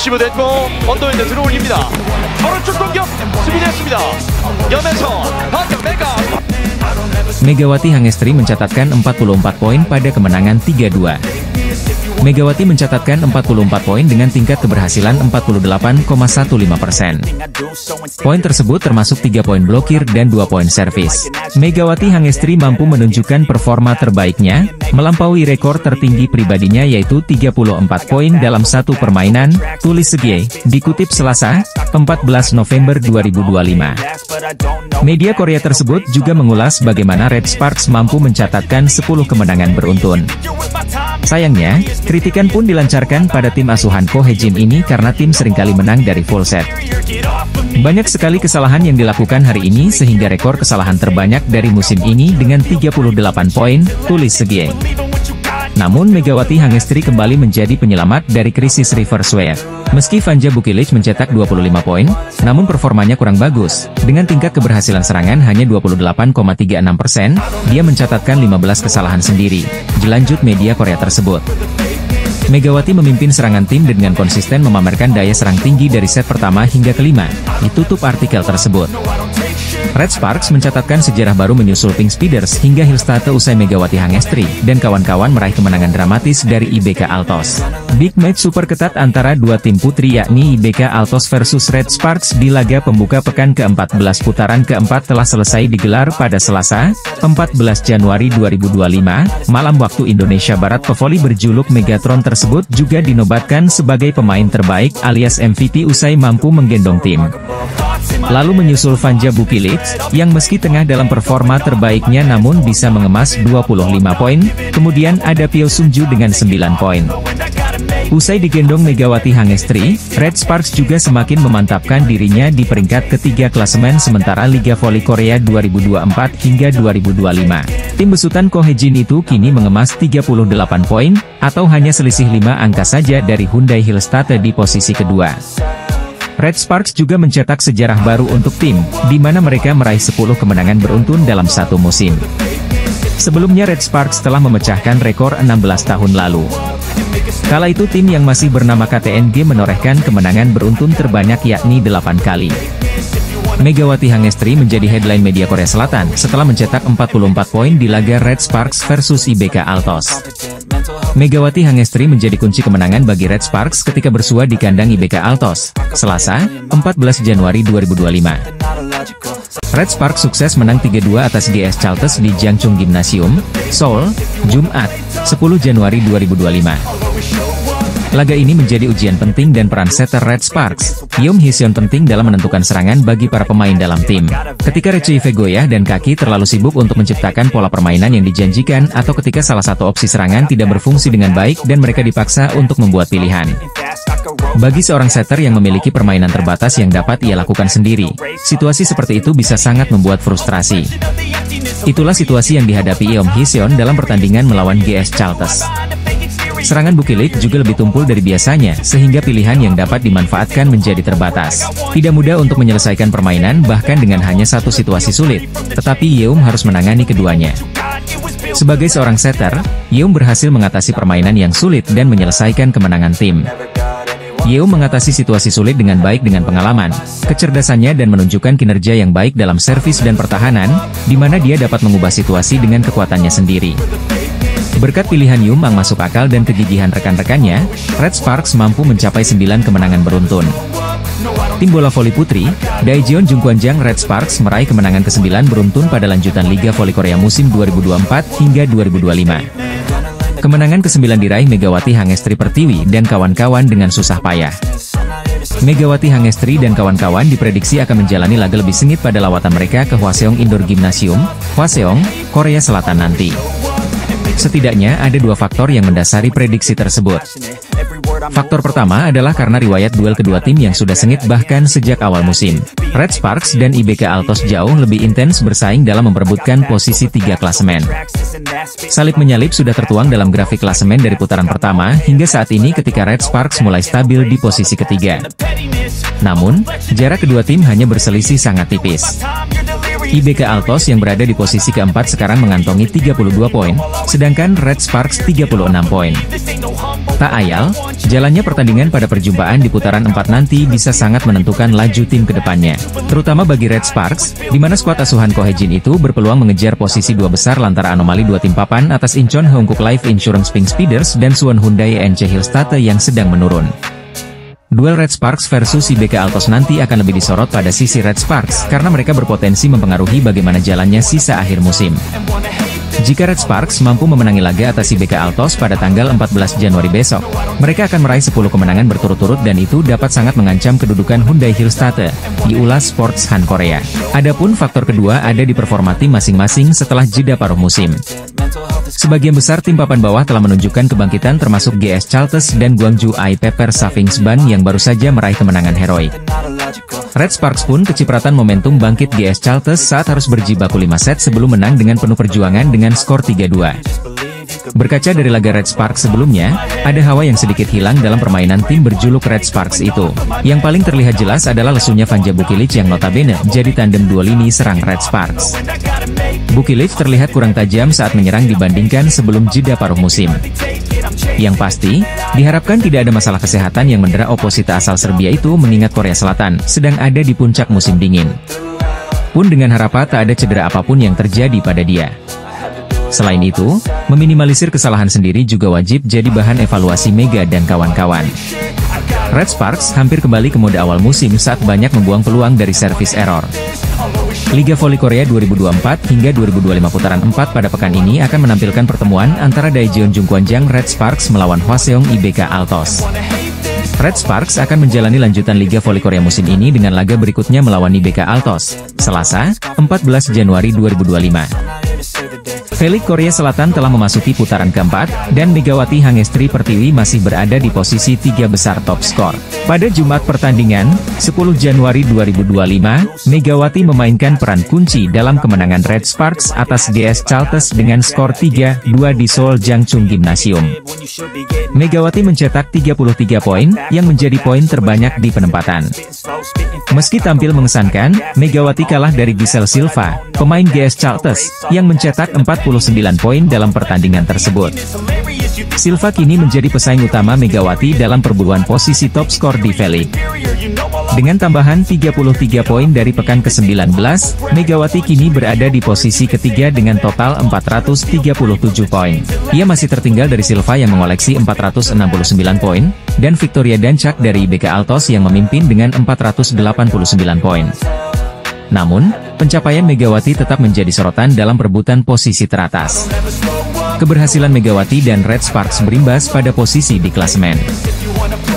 리시브 됐고 언더핸드 들어올립니다. 오른쪽 공격 수비됐습니다. 염혜선 반격 메가. Megawati Hangestri mencatatkan 44 poin pada kemenangan 3-2. Megawati mencatatkan 44 poin dengan tingkat keberhasilan 48,15%. Poin tersebut termasuk 3 poin blokir dan 2 poin servis. Megawati Hangestri mampu menunjukkan performa terbaiknya, melampaui rekor tertinggi pribadinya yaitu 34 poin dalam satu permainan, tulis Segie, dikutip Selasa, 14 November 2025. Media Korea tersebut juga mengulas bagaimana Red Sparks mampu mencatatkan 10 kemenangan beruntun. Sayangnya, kritikan pun dilancarkan pada tim asuhan Ko Hye-jin ini karena tim seringkali menang dari full set. Banyak sekali kesalahan yang dilakukan hari ini sehingga rekor kesalahan terbanyak dari musim ini dengan 38 poin, tulis Segie. Namun Megawati Hangestri kembali menjadi penyelamat dari krisis reverse sweep. Meski Vanja Bukilic mencetak 25 poin, namun performanya kurang bagus. Dengan tingkat keberhasilan serangan hanya 28,36%, dia mencatatkan 15 kesalahan sendiri. Dilanjut media Korea tersebut. Megawati memimpin serangan tim dengan konsisten memamerkan daya serang tinggi dari set pertama hingga kelima, ditutup artikel tersebut. Red Sparks mencatatkan sejarah baru menyusul Pink Speeders hingga Hillstate usai Megawati Hangestri dan kawan-kawan meraih kemenangan dramatis dari IBK Altos. Big match super ketat antara dua tim putri yakni IBK Altos versus Red Sparks di laga pembuka pekan ke-14 putaran keempat telah selesai digelar pada Selasa, 14 Januari 2025, malam waktu Indonesia Barat. Pevoli berjuluk Megatron tersebut juga dinobatkan sebagai pemain terbaik alias MVP usai mampu menggendong tim. Lalu menyusul Vanja Bukilic, yang meski tengah dalam performa terbaiknya namun bisa mengemas 25 poin, kemudian ada Pyo Sung-ju dengan 9 poin. Usai digendong Megawati Hangestri, Red Sparks juga semakin memantapkan dirinya di peringkat ketiga klasemen sementara Liga Voli Korea 2024 hingga 2025. Tim besutan Ko Hye-jin itu kini mengemas 38 poin, atau hanya selisih 5 angka saja dari Hyundai Hillstate di posisi kedua. Red Sparks juga mencetak sejarah baru untuk tim, di mana mereka meraih 10 kemenangan beruntun dalam satu musim. Sebelumnya Red Sparks telah memecahkan rekor 16 tahun lalu. Kala itu tim yang masih bernama KTNG menorehkan kemenangan beruntun terbanyak yakni 8 kali. Megawati Hangestri menjadi headline media Korea Selatan setelah mencetak 44 poin di laga Red Sparks versus IBK Altos. Megawati Hangestri menjadi kunci kemenangan bagi Red Sparks ketika bersua di kandang IBK Altos, Selasa, 14 Januari 2025. Red Sparks sukses menang 3-2 atas GS Chalters di Jangchung Gymnasium, Seoul, Jumat, 10 Januari 2025. Laga ini menjadi ujian penting dan peran setter Red Sparks, Yeom Hee-seon penting dalam menentukan serangan bagi para pemain dalam tim. Ketika Rechie goyah dan kaki terlalu sibuk untuk menciptakan pola permainan yang dijanjikan atau ketika salah satu opsi serangan tidak berfungsi dengan baik dan mereka dipaksa untuk membuat pilihan. Bagi seorang setter yang memiliki permainan terbatas yang dapat ia lakukan sendiri, situasi seperti itu bisa sangat membuat frustrasi. Itulah situasi yang dihadapi Yeom Hee-seon dalam pertandingan melawan GS Chalters. Serangan Bukilic juga lebih tumpul dari biasanya, sehingga pilihan yang dapat dimanfaatkan menjadi terbatas. Tidak mudah untuk menyelesaikan permainan bahkan dengan hanya satu situasi sulit, tetapi Yeom harus menangani keduanya. Sebagai seorang setter, Yeom berhasil mengatasi permainan yang sulit dan menyelesaikan kemenangan tim. Yeom mengatasi situasi sulit dengan baik dengan pengalaman, kecerdasannya dan menunjukkan kinerja yang baik dalam servis dan pertahanan, di mana dia dapat mengubah situasi dengan kekuatannya sendiri. Berkat pilihan Yeom yang masuk akal dan kegigihan rekan-rekannya, Red Sparks mampu mencapai 9 kemenangan beruntun. Tim bola voli putri, Daejeon Jungkwanjang Red Sparks meraih kemenangan ke-9 beruntun pada lanjutan Liga Voli Korea musim 2024 hingga 2025. Kemenangan ke-9 diraih Megawati Hangestri Pertiwi dan kawan-kawan dengan susah payah. Megawati Hangestri dan kawan-kawan diprediksi akan menjalani laga lebih sengit pada lawatan mereka ke Hwaseong Indoor Gymnasium, Hwaseong, Korea Selatan nanti. Setidaknya ada dua faktor yang mendasari prediksi tersebut. Faktor pertama adalah karena riwayat duel kedua tim yang sudah sengit bahkan sejak awal musim. Red Sparks dan IBK Altos jauh lebih intens bersaing dalam memperebutkan posisi 3 klasemen. Salib menyalip sudah tertuang dalam grafik klasemen dari putaran pertama hingga saat ini ketika Red Sparks mulai stabil di posisi ketiga. Namun, jarak kedua tim hanya berselisih sangat tipis. IBK Altos yang berada di posisi keempat sekarang mengantongi 32 poin, sedangkan Red Sparks 36 poin. Tak ayal, jalannya pertandingan pada perjumpaan di putaran 4 nanti bisa sangat menentukan laju tim ke depannya. Terutama bagi Red Sparks, di mana skuad asuhan Ko Hye-jin itu berpeluang mengejar posisi 2 besar lantaran anomali 2 tim papan atas Incheon Heungkuk Life Insurance Pink Speeders dan Suwon Hyundai NC Hillstate yang sedang menurun. Duel Red Sparks versus IBK Altos nanti akan lebih disorot pada sisi Red Sparks karena mereka berpotensi mempengaruhi bagaimana jalannya sisa akhir musim. Jika Red Sparks mampu memenangi laga atas IBK Altos pada tanggal 14 Januari besok, mereka akan meraih 10 kemenangan berturut-turut dan itu dapat sangat mengancam kedudukan Hyundai Hillstate di Ulas Sports Han Korea. Adapun faktor kedua ada di performa tim masing-masing setelah jeda paruh musim. Sebagian besar tim papan bawah telah menunjukkan kebangkitan termasuk GS Chalters dan Gwangju I Pepper Savings Ban yang baru saja meraih kemenangan heroik. Red Sparks pun kecipratan momentum bangkit GS Chalters saat harus berjibaku 5 set sebelum menang dengan penuh perjuangan dengan skor 3-2. Berkaca dari laga Red Sparks sebelumnya, ada hawa yang sedikit hilang dalam permainan tim berjuluk Red Sparks itu. Yang paling terlihat jelas adalah lesunya Vanja Bukilic yang notabene jadi tandem dua lini serang Red Sparks. Bukilic terlihat kurang tajam saat menyerang dibandingkan sebelum jeda paruh musim. Yang pasti, diharapkan tidak ada masalah kesehatan yang mendera oposita asal Serbia itu mengingat Korea Selatan sedang ada di puncak musim dingin. Pun dengan harapan tak ada cedera apapun yang terjadi pada dia. Selain itu, meminimalisir kesalahan sendiri juga wajib jadi bahan evaluasi Mega dan kawan-kawan. Red Sparks hampir kembali ke mode awal musim saat banyak membuang peluang dari service error. Liga Voli Korea 2024 hingga 2025 putaran 4 pada pekan ini akan menampilkan pertemuan antara Daejeon Jungkwanjang Red Sparks melawan Hwaseong IBK Altos. Red Sparks akan menjalani lanjutan Liga Voli Korea musim ini dengan laga berikutnya melawan IBK Altos, Selasa, 14 Januari 2025. V-League Korea Selatan telah memasuki putaran keempat, dan Megawati Hangestri Pertiwi masih berada di posisi 3 besar top skor. Pada Jumat pertandingan, 10 Januari 2025, Megawati memainkan peran kunci dalam kemenangan Red Sparks atas GS Chalters dengan skor 3-2 di Seoul Jangchung Gymnasium. Megawati mencetak 33 poin, yang menjadi poin terbanyak di penempatan. Meski tampil mengesankan, Megawati kalah dari Giselle Silva, pemain GS Chalters, yang mencetak 49 poin dalam pertandingan tersebut. Silva kini menjadi pesaing utama Megawati dalam perburuan posisi top skor di V-League. Dengan tambahan 33 poin dari pekan ke-19, Megawati kini berada di posisi ketiga dengan total 437 poin. Ia masih tertinggal dari Silva yang mengoleksi 469 poin, dan Victoria Dancak dari IBK Altos yang memimpin dengan 489 poin. Namun, pencapaian Megawati tetap menjadi sorotan dalam perebutan posisi teratas. Keberhasilan Megawati dan Red Sparks berimbas pada posisi di klasemen.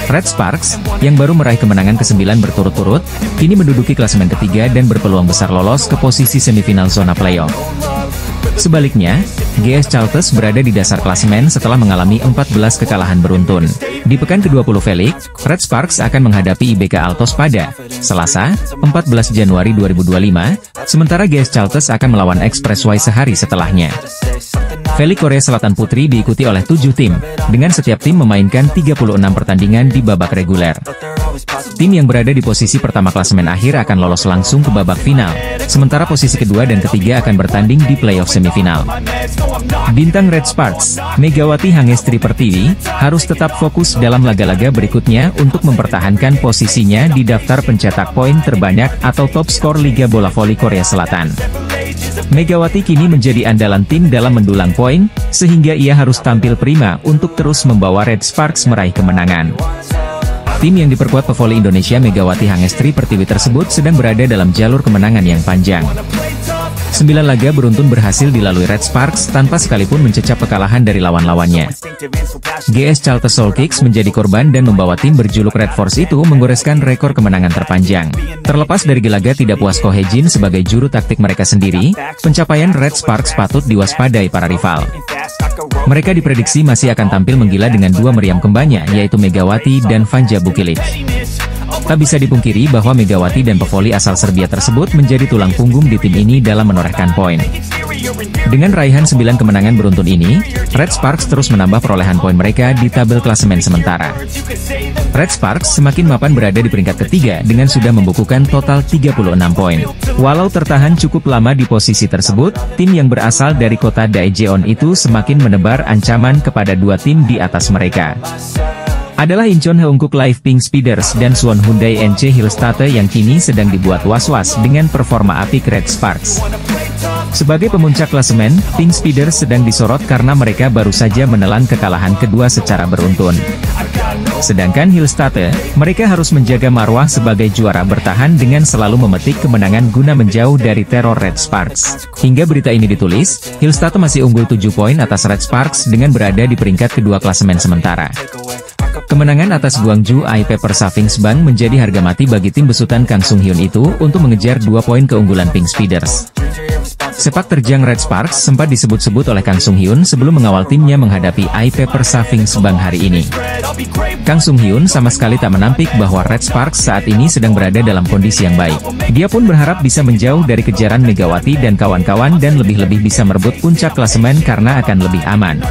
Red Sparks, yang baru meraih kemenangan ke-9 berturut-turut, kini menduduki klasemen ketiga dan berpeluang besar lolos ke posisi semifinal zona playoff. Sebaliknya, GS Chalters berada di dasar klasemen setelah mengalami 14 kekalahan beruntun. Di pekan ke-20 V-League, Red Sparks akan menghadapi IBK Altos pada Selasa, 14 Januari 2025, sementara GS Chalters akan melawan Expressway sehari setelahnya. V-League Korea Selatan Putri diikuti oleh 7 tim, dengan setiap tim memainkan 36 pertandingan di babak reguler. Tim yang berada di posisi pertama klasemen akhir akan lolos langsung ke babak final, sementara posisi kedua dan ketiga akan bertanding di playoff semifinal. Bintang Red Sparks, Megawati Hangestri Pertiwi, harus tetap fokus dalam laga-laga berikutnya untuk mempertahankan posisinya di daftar pencetak poin terbanyak atau top skor Liga Bola Voli Korea Selatan. Megawati kini menjadi andalan tim dalam mendulang poin, sehingga ia harus tampil prima untuk terus membawa Red Sparks meraih kemenangan. Tim yang diperkuat pevoli Indonesia Megawati Hangestri Pertiwi tersebut sedang berada dalam jalur kemenangan yang panjang. 9 laga beruntun berhasil dilalui Red Sparks tanpa sekalipun mencecap kekalahan dari lawan-lawannya. GS Chalters Soul Kicks menjadi korban dan membawa tim berjuluk Red Force itu menggoreskan rekor kemenangan terpanjang. Terlepas dari gelagat tidak puas Ko Hye-jin sebagai juru taktik mereka sendiri, pencapaian Red Sparks patut diwaspadai para rival. Mereka diprediksi masih akan tampil menggila dengan 2 meriam kembanya yaitu Megawati dan Vanja Bukilic. Tak bisa dipungkiri bahwa Megawati dan pevoli asal Serbia tersebut menjadi tulang punggung di tim ini dalam menorehkan poin. Dengan raihan 9 kemenangan beruntun ini, Red Sparks terus menambah perolehan poin mereka di tabel klasemen sementara. Red Sparks semakin mapan berada di peringkat ketiga dengan sudah membukukan total 36 poin. Walau tertahan cukup lama di posisi tersebut, tim yang berasal dari kota Daejeon itu semakin menebar ancaman kepada dua tim di atas mereka. Adalah Incheon Heungkuk Live Pink Speeders dan Suwon Hyundai NC Hillstate yang kini sedang dibuat was-was dengan performa apik Red Sparks. Sebagai pemuncak klasemen, Pink Speeders sedang disorot karena mereka baru saja menelan kekalahan kedua secara beruntun. Sedangkan Hillstate, mereka harus menjaga marwah sebagai juara bertahan dengan selalu memetik kemenangan guna menjauh dari teror Red Sparks. Hingga berita ini ditulis, Hillstate masih unggul 7 poin atas Red Sparks dengan berada di peringkat kedua klasemen sementara. Kemenangan atas Gwangju IP Persavings Bank menjadi harga mati bagi tim besutan Kang Sung Hyun itu untuk mengejar 2 poin keunggulan Pink Speeders. Sepak terjang Red Sparks sempat disebut-sebut oleh Kang Sung Hyun sebelum mengawal timnya menghadapi IP Persavings Bank hari ini. Kang Sung Hyun sama sekali tak menampik bahwa Red Sparks saat ini sedang berada dalam kondisi yang baik. Dia pun berharap bisa menjauh dari kejaran Megawati dan kawan-kawan dan lebih-lebih bisa merebut puncak klasemen karena akan lebih aman.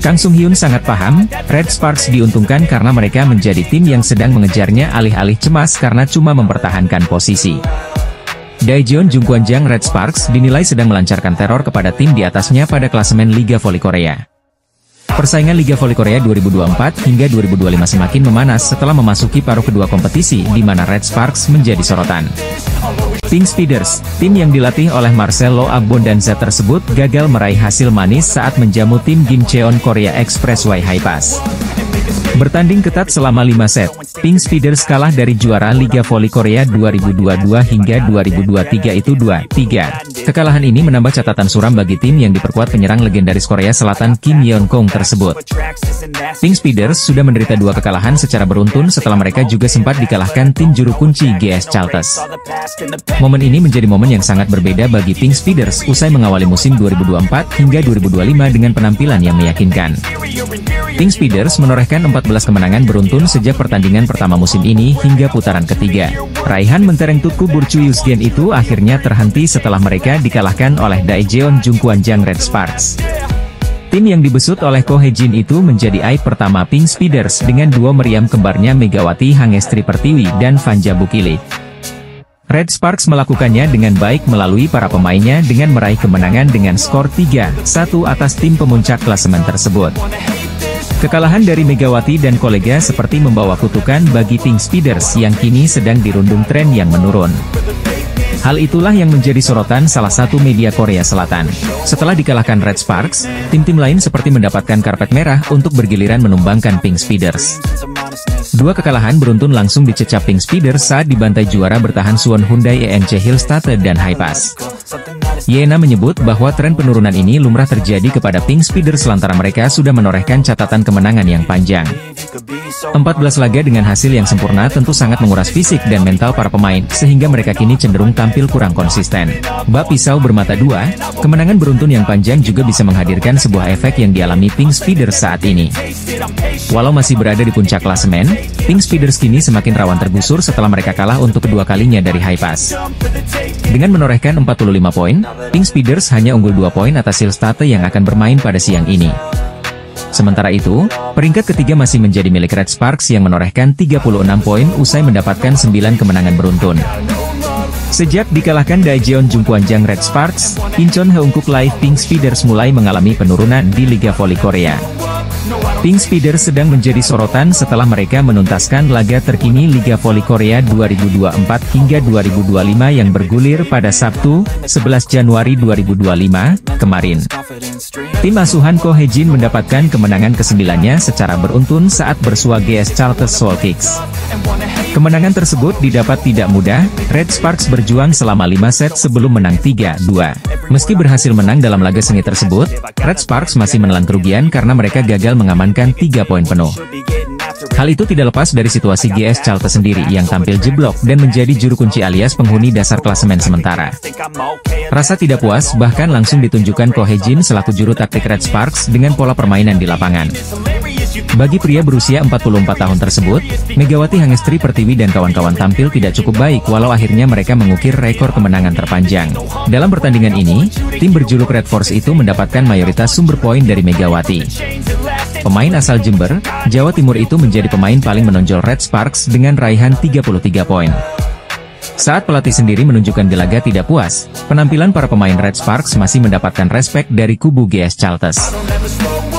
Kang Sung Hyun sangat paham, Red Sparks diuntungkan karena mereka menjadi tim yang sedang mengejarnya alih-alih cemas karena cuma mempertahankan posisi. Daejeon Jungkwanjang Red Sparks dinilai sedang melancarkan teror kepada tim di atasnya pada klasemen Liga Voli Korea. Persaingan Liga Voli Korea 2024 hingga 2025 semakin memanas setelah memasuki paruh kedua kompetisi di mana Red Sparks menjadi sorotan. Pink Speeders, tim yang dilatih oleh Marcelo Abondanza tersebut gagal meraih hasil manis saat menjamu tim Gimcheon Korea Expressway Hi-Pass. Bertanding ketat selama 5 set, Pink Speeders kalah dari juara Liga Voli Korea 2022 hingga 2023 itu 2-3. Kekalahan ini menambah catatan suram bagi tim yang diperkuat penyerang legendaris Korea Selatan Kim Yeon-kong tersebut. Pink Speeders sudah menderita 2 kekalahan secara beruntun setelah mereka juga sempat dikalahkan tim juru kunci GS Chalters. Momen ini menjadi momen yang sangat berbeda bagi Pink Speeders usai mengawali musim 2024 hingga 2025 dengan penampilan yang meyakinkan. Pink Speeders menorehkan 14 kemenangan beruntun sejak pertandingan pertama musim ini hingga putaran ketiga. Raihan mentereng Tutku Burcu Yusgen itu akhirnya terhenti setelah mereka dikalahkan oleh Daejeon Jungkwanjang Red Sparks. Tim yang dibesut oleh Ko Hye-jin itu menjadi aib pertama Pink Speeders dengan duo meriam kembarnya Megawati Hangestri Pertiwi dan Vanja Bukili. Red Sparks melakukannya dengan baik melalui para pemainnya dengan meraih kemenangan dengan skor 3-1 atas tim pemuncak klasemen tersebut. Kekalahan dari Megawati dan kolega seperti membawa kutukan bagi Pink Speeders yang kini sedang dirundung tren yang menurun. Hal itulah yang menjadi sorotan salah satu media Korea Selatan. Setelah dikalahkan Red Sparks, tim-tim lain seperti mendapatkan karpet merah untuk bergiliran menumbangkan Pink Speeders. 2 kekalahan beruntun langsung dicecap Pink Speeders saat dibantai juara bertahan Suwon Hyundai NC Hillstate dan Hi-Pass. Yena menyebut bahwa tren penurunan ini lumrah terjadi kepada Pink Speeders lantaran mereka sudah menorehkan catatan kemenangan yang panjang. 14 laga dengan hasil yang sempurna tentu sangat menguras fisik dan mental para pemain, sehingga mereka kini cenderung tampil kurang konsisten. Bab pisau bermata dua, kemenangan beruntun yang panjang juga bisa menghadirkan sebuah efek yang dialami Pink Speeders saat ini. Walau masih berada di puncak klasemen, Pink Speeders kini semakin rawan tergusur setelah mereka kalah untuk kedua kalinya dari Hi-Pass. Dengan menorehkan 45 poin, Pink Speeders hanya unggul 2 poin atas Hillstate yang akan bermain pada siang ini. Sementara itu, peringkat ketiga masih menjadi milik Red Sparks yang menorehkan 36 poin usai mendapatkan 9 kemenangan beruntun. Sejak dikalahkan Daejeon Jungkwanjang Red Sparks, Incheon Heungkuk Live Pink Speeders mulai mengalami penurunan di Liga Voli Korea. Pink Speeders sedang menjadi sorotan setelah mereka menuntaskan laga terkini Liga Voli Korea 2024 hingga 2025 yang bergulir pada Sabtu, 11 Januari 2025, kemarin. Tim asuhan Ko Hye-jin mendapatkan kemenangan ke-9-nya secara beruntun saat bersua GS Chalters Soul Kicks. Kemenangan tersebut didapat tidak mudah, Red Sparks berjuang selama 5 set sebelum menang 3-2. Meski berhasil menang dalam laga sengit tersebut, Red Sparks masih menelan kerugian karena mereka gagal mengamankan 3 poin penuh. Hal itu tidak lepas dari situasi GS Chalters sendiri yang tampil jeblok dan menjadi juru kunci alias penghuni dasar klasemen sementara. Rasa tidak puas bahkan langsung ditunjukkan Ko Hye-jin selaku juru taktik Red Sparks dengan pola permainan di lapangan. Bagi pria berusia 44 tahun tersebut, Megawati Hangestri Pertiwi dan kawan-kawan tampil tidak cukup baik walau akhirnya mereka mengukir rekor kemenangan terpanjang. Dalam pertandingan ini, tim berjuluk Red Force itu mendapatkan mayoritas sumber poin dari Megawati. Pemain asal Jember, Jawa Timur itu menjadi pemain paling menonjol Red Sparks dengan raihan 33 poin. Saat pelatih sendiri menunjukkan gelagat tidak puas, penampilan para pemain Red Sparks masih mendapatkan respek dari kubu GS Chalters.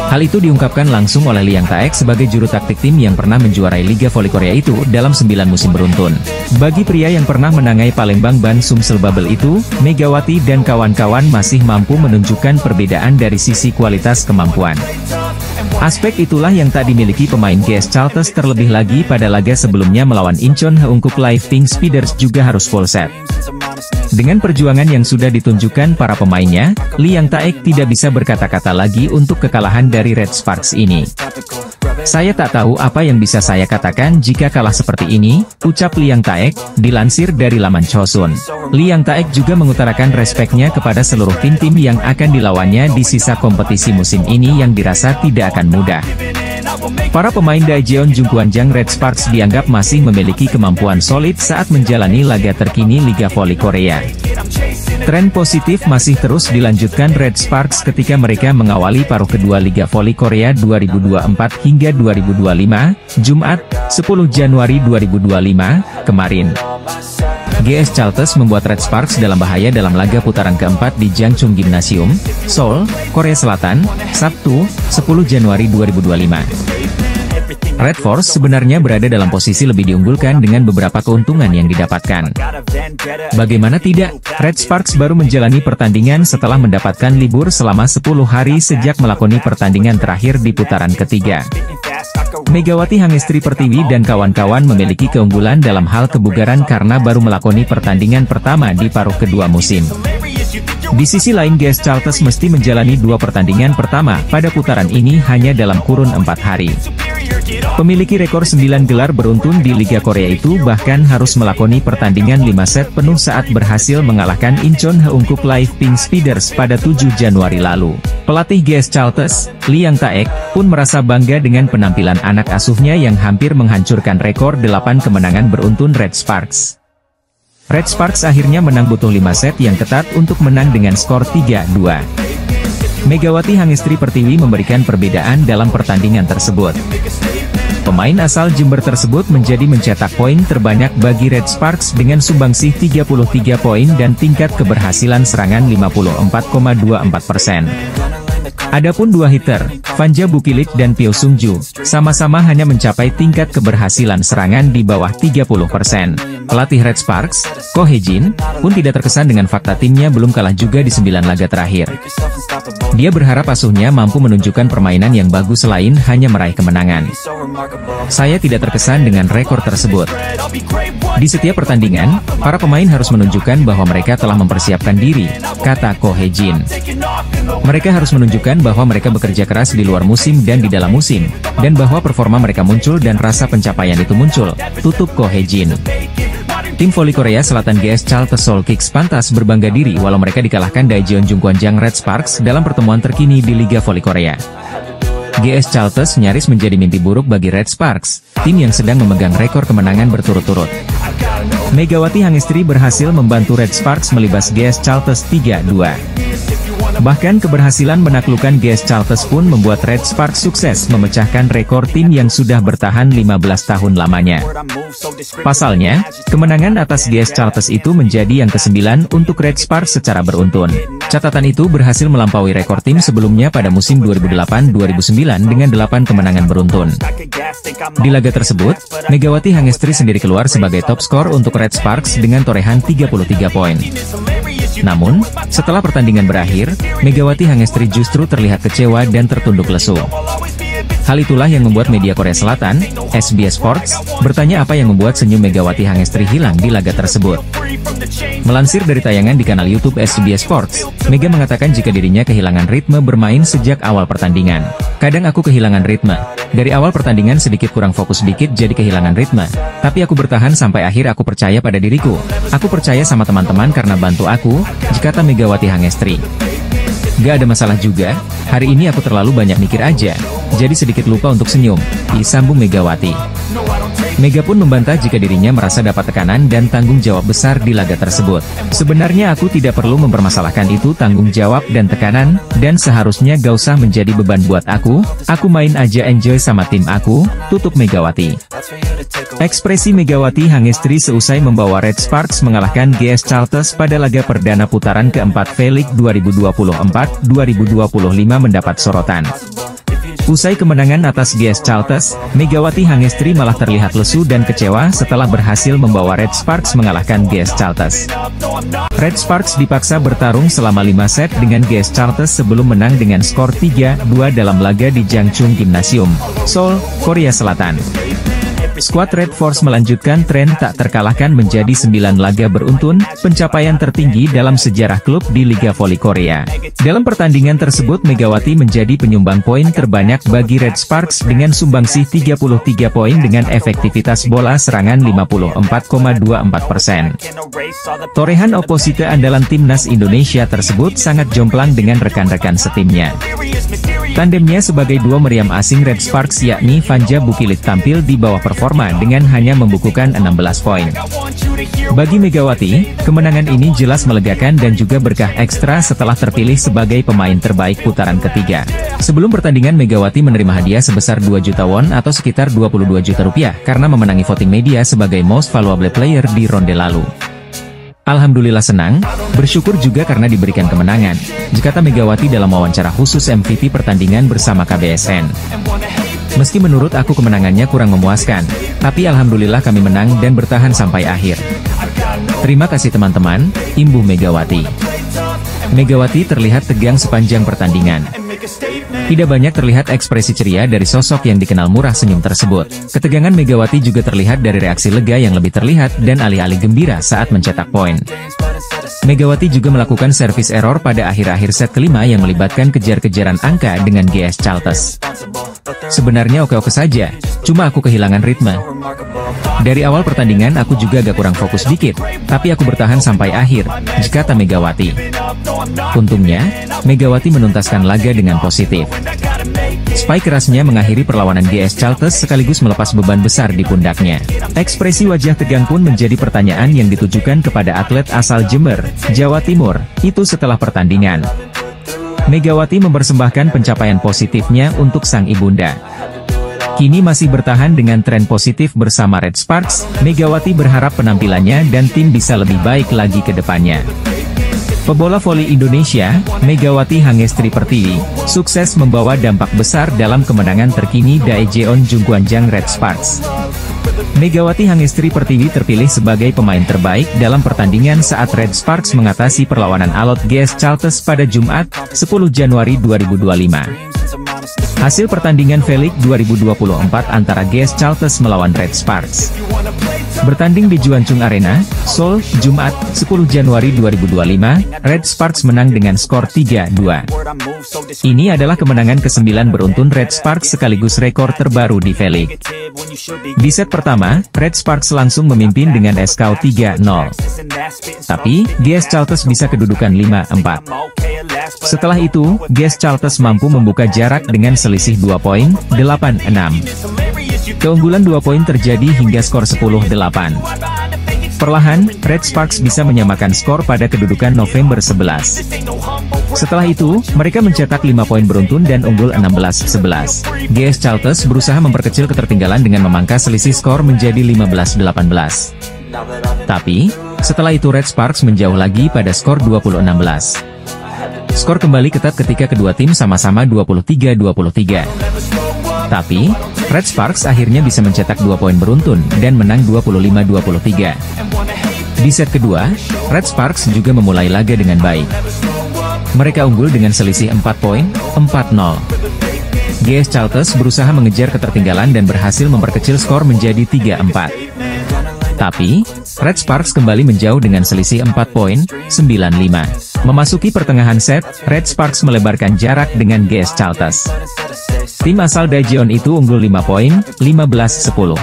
Hal itu diungkapkan langsung oleh Liang Taek sebagai juru taktik tim yang pernah menjuarai Liga Voli Korea itu dalam 9 musim beruntun. Bagi pria yang pernah menangai Palembang Ban Sumsel Bubble itu, Megawati dan kawan-kawan masih mampu menunjukkan perbedaan dari sisi kualitas kemampuan. Aspek itulah yang tak dimiliki pemain GS Chalters, terlebih lagi pada laga sebelumnya melawan Incheon Heungkuk Live Pink Speeders juga harus full set. Dengan perjuangan yang sudah ditunjukkan para pemainnya, Liang Taek tidak bisa berkata-kata lagi untuk kekalahan dari Red Sparks ini. Saya tak tahu apa yang bisa saya katakan jika kalah seperti ini, ucap Liang Taek, dilansir dari laman Chosun. Liang Taek juga mengutarakan respeknya kepada seluruh tim-tim yang akan dilawannya di sisa kompetisi musim ini yang dirasa tidak akan mudah. Para pemain Daejeon Jungkwanjang Red Sparks dianggap masih memiliki kemampuan solid saat menjalani laga terkini Liga Voli Korea. Tren positif masih terus dilanjutkan Red Sparks ketika mereka mengawali paruh kedua Liga Voli Korea 2024 hingga 2025, Jumat, 10 Januari 2025, kemarin. GS Chalters membuat Red Sparks dalam bahaya dalam laga putaran keempat di Jangchung Gymnasium, Seoul, Korea Selatan, Sabtu, 10 Januari 2025. Red Force sebenarnya berada dalam posisi lebih diunggulkan dengan beberapa keuntungan yang didapatkan. Bagaimana tidak, Red Sparks baru menjalani pertandingan setelah mendapatkan libur selama 10 hari sejak melakoni pertandingan terakhir di putaran ketiga. Megawati Hangestri Pertiwi dan kawan-kawan memiliki keunggulan dalam hal kebugaran karena baru melakoni pertandingan pertama di paruh kedua musim. Di sisi lain GS Chalters mesti menjalani 2 pertandingan pertama pada putaran ini hanya dalam kurun 4 hari. Pemiliki rekor 9 gelar beruntun di Liga Korea itu bahkan harus melakoni pertandingan 5 set penuh saat berhasil mengalahkan Incheon Heungkuk Live Pink Speeders pada 7 Januari lalu. Pelatih GS Chalters, Liang Taek, pun merasa bangga dengan penampilan anak asuhnya yang hampir menghancurkan rekor 8 kemenangan beruntun Red Sparks. Red Sparks akhirnya menang butuh 5 set yang ketat untuk menang dengan skor 3-2. Megawati Hangestri Pertiwi memberikan perbedaan dalam pertandingan tersebut. Pemain asal Jember tersebut mencetak poin terbanyak bagi Red Sparks dengan sumbangsih 33 poin dan tingkat keberhasilan serangan 54,24%. Adapun 2 hitter, Vanja Bukilik dan Pyo Sungju, sama-sama hanya mencapai tingkat keberhasilan serangan di bawah 30%. Pelatih Red Sparks, Ko Hye-jin, pun tidak terkesan dengan fakta timnya belum kalah juga di 9 laga terakhir. Dia berharap asuhnya mampu menunjukkan permainan yang bagus selain hanya meraih kemenangan. Saya tidak terkesan dengan rekor tersebut. Di setiap pertandingan, para pemain harus menunjukkan bahwa mereka telah mempersiapkan diri, kata Ko Hye-jin. Mereka harus menunjukkan bahwa mereka bekerja keras di luar musim dan di dalam musim, dan bahwa performa mereka muncul dan rasa pencapaian itu muncul, tutup Ko Hye-jin. Tim voli Korea Selatan GS Chalters Seoul Kicks pantas berbangga diri walau mereka dikalahkan Daejeon Jungkwanjang Red Sparks dalam pertemuan terkini di Liga Voli Korea. GS Chalters nyaris menjadi mimpi buruk bagi Red Sparks, tim yang sedang memegang rekor kemenangan berturut-turut. Megawati Hangestri berhasil membantu Red Sparks melibas GS Chalters 3-2. Bahkan keberhasilan menaklukkan GS Chalters pun membuat Red Sparks sukses memecahkan rekor tim yang sudah bertahan 15 tahun lamanya. Pasalnya, kemenangan atas GS Chalters itu menjadi yang ke-9 untuk Red Sparks secara beruntun. Catatan itu berhasil melampaui rekor tim sebelumnya pada musim 2008-2009 dengan 8 kemenangan beruntun. Di laga tersebut, Megawati Hangestri sendiri keluar sebagai top skor untuk Red Sparks dengan torehan 33 poin. Namun, setelah pertandingan berakhir, Megawati Hangestri justru terlihat kecewa dan tertunduk lesu. Hal itulah yang membuat media Korea Selatan, SBS Sports, bertanya apa yang membuat senyum Megawati Hangestri hilang di laga tersebut. Melansir dari tayangan di kanal YouTube SBS Sports, Mega mengatakan jika dirinya kehilangan ritme bermain sejak awal pertandingan. Kadang aku kehilangan ritme. Dari awal pertandingan sedikit kurang fokus dikit jadi kehilangan ritme. Tapi aku bertahan sampai akhir. Aku percaya pada diriku. Aku percaya sama teman-teman karena bantu aku, kata Megawati Hangestri. Gak ada masalah juga, hari ini aku terlalu banyak mikir aja, jadi sedikit lupa untuk senyum, disambung Megawati. Mega pun membantah jika dirinya merasa dapat tekanan dan tanggung jawab besar di laga tersebut. Sebenarnya aku tidak perlu mempermasalahkan itu tanggung jawab dan tekanan, dan seharusnya gak usah menjadi beban buat aku main aja enjoy sama tim aku, tutup Megawati. Ekspresi Megawati Hangestri seusai membawa Red Sparks mengalahkan GS Charlton pada laga perdana putaran keempat V-League 2024-2025 mendapat sorotan. Usai kemenangan atas GS Charlton, Megawati Hangestri malah terlihat lesu dan kecewa setelah berhasil membawa Red Sparks mengalahkan GS Charlton. Red Sparks dipaksa bertarung selama 5 set dengan GS Charlton sebelum menang dengan skor 3-2 dalam laga di Jangchung Gymnasium, Seoul, Korea Selatan. Skuad Red Force melanjutkan tren tak terkalahkan menjadi 9 laga beruntun, pencapaian tertinggi dalam sejarah klub di Liga Voli Korea. Dalam pertandingan tersebut Megawati menjadi penyumbang poin terbanyak bagi Red Sparks dengan sumbangsih 33 poin dengan efektivitas bola serangan 54,24%. Torehan oposite andalan timnas Indonesia tersebut sangat jomplang dengan rekan-rekan setimnya. Tandemnya sebagai duo meriam asing Red Sparks yakni Vanja Bukilit tampil di bawah performa dengan hanya membukukan 16 poin. Bagi Megawati, kemenangan ini jelas melegakan dan juga berkah ekstra setelah terpilih sebagai pemain terbaik putaran ketiga. Sebelum pertandingan Megawati menerima hadiah sebesar 2 juta won atau sekitar 22 juta rupiah karena memenangi voting media sebagai Most Valuable Player di ronde lalu. Alhamdulillah senang, bersyukur juga karena diberikan kemenangan, kata Megawati dalam wawancara khusus MVP pertandingan bersama KBSN. Meski menurut aku kemenangannya kurang memuaskan, tapi alhamdulillah kami menang dan bertahan sampai akhir. Terima kasih teman-teman, imbuh Megawati. Megawati terlihat tegang sepanjang pertandingan. Tidak banyak terlihat ekspresi ceria dari sosok yang dikenal murah senyum tersebut. Ketegangan Megawati juga terlihat dari reaksi lega yang lebih terlihat dan alih-alih gembira saat mencetak poin. Megawati juga melakukan service error pada akhir-akhir set kelima yang melibatkan kejar-kejaran angka dengan GS Charlton. Sebenarnya oke-oke saja, cuma aku kehilangan ritme. Dari awal pertandingan aku juga agak kurang fokus dikit, tapi aku bertahan sampai akhir, kata Megawati. Untungnya, Megawati menuntaskan laga dengan positif. Spike kerasnya mengakhiri perlawanan GS Charlton sekaligus melepas beban besar di pundaknya. Ekspresi wajah tegang pun menjadi pertanyaan yang ditujukan kepada atlet asal Jember, Jawa Timur, itu setelah pertandingan. Megawati mempersembahkan pencapaian positifnya untuk sang ibunda. Kini masih bertahan dengan tren positif bersama Red Sparks, Megawati berharap penampilannya dan tim bisa lebih baik lagi ke depannya. Pebola voli Indonesia, Megawati Hangestri Pertiwi, sukses membawa dampak besar dalam kemenangan terkini Daejeon Jungkwanjang Red Sparks. Megawati Hangestri Pertiwi terpilih sebagai pemain terbaik dalam pertandingan saat Red Sparks mengatasi perlawanan alot GS Charlton pada Jumat, 10 Januari 2025. Hasil pertandingan V-League 2024 antara GS Charlton melawan Red Sparks. Bertanding di Juanchung Arena, Seoul, Jumat, 10 Januari 2025, Red Sparks menang dengan skor 3-2. Ini adalah kemenangan ke-9 beruntun Red Sparks sekaligus rekor terbaru di V-League. Di set pertama, Red Sparks langsung memimpin dengan skor 3-0. Tapi, GS Charlton bisa kedudukan 5-4. Setelah itu, GS Charlton mampu membuka jarak dengan selisih 2 poin, 8-6. Keunggulan 2 poin terjadi hingga skor 10-8. Perlahan, Red Sparks bisa menyamakan skor pada kedudukan November 11. Setelah itu, mereka mencetak 5 poin beruntun dan unggul 16-11. GS Charlton berusaha memperkecil ketertinggalan dengan memangkas selisih skor menjadi 15-18. Tapi, setelah itu Red Sparks menjauh lagi pada skor 20-16. Skor kembali ketat ketika kedua tim sama-sama 23-23. Tapi, Red Sparks akhirnya bisa mencetak 2 poin beruntun dan menang 25-23. Di set kedua, Red Sparks juga memulai laga dengan baik. Mereka unggul dengan selisih 4 poin, 4-0. GS Charlton berusaha mengejar ketertinggalan dan berhasil memperkecil skor menjadi 3-4. Tapi, Red Sparks kembali menjauh dengan selisih 4 poin, 9-5. Memasuki pertengahan set, Red Sparks melebarkan jarak dengan GS Chalters. Tim asal Daejeon itu unggul 5 poin, 15-10.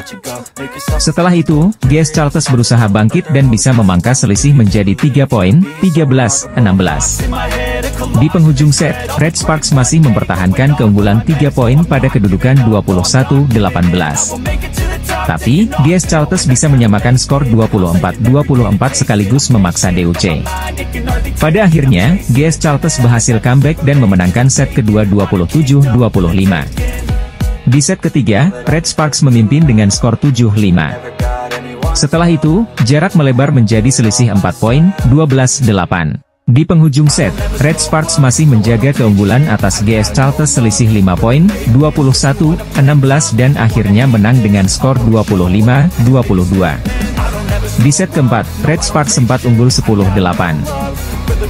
Setelah itu, GS Chalters berusaha bangkit dan bisa memangkas selisih menjadi 3 poin, 13-16. Di penghujung set, Red Sparks masih mempertahankan keunggulan 3 poin pada kedudukan 21-18. Tapi, GS Chalters bisa menyamakan skor 24-24 sekaligus memaksa DUC. Pada akhirnya, GS Chalters berhasil comeback dan memenangkan set kedua 27-25. Di set ketiga, Red Sparks memimpin dengan skor 7-5. Setelah itu, jarak melebar menjadi selisih 4 poin, 12-8. Di penghujung set, Red Sparks masih menjaga keunggulan atas GS Chalters selisih 5 poin, 21-16 dan akhirnya menang dengan skor 25-22. Di set keempat, Red Sparks sempat unggul 10-8.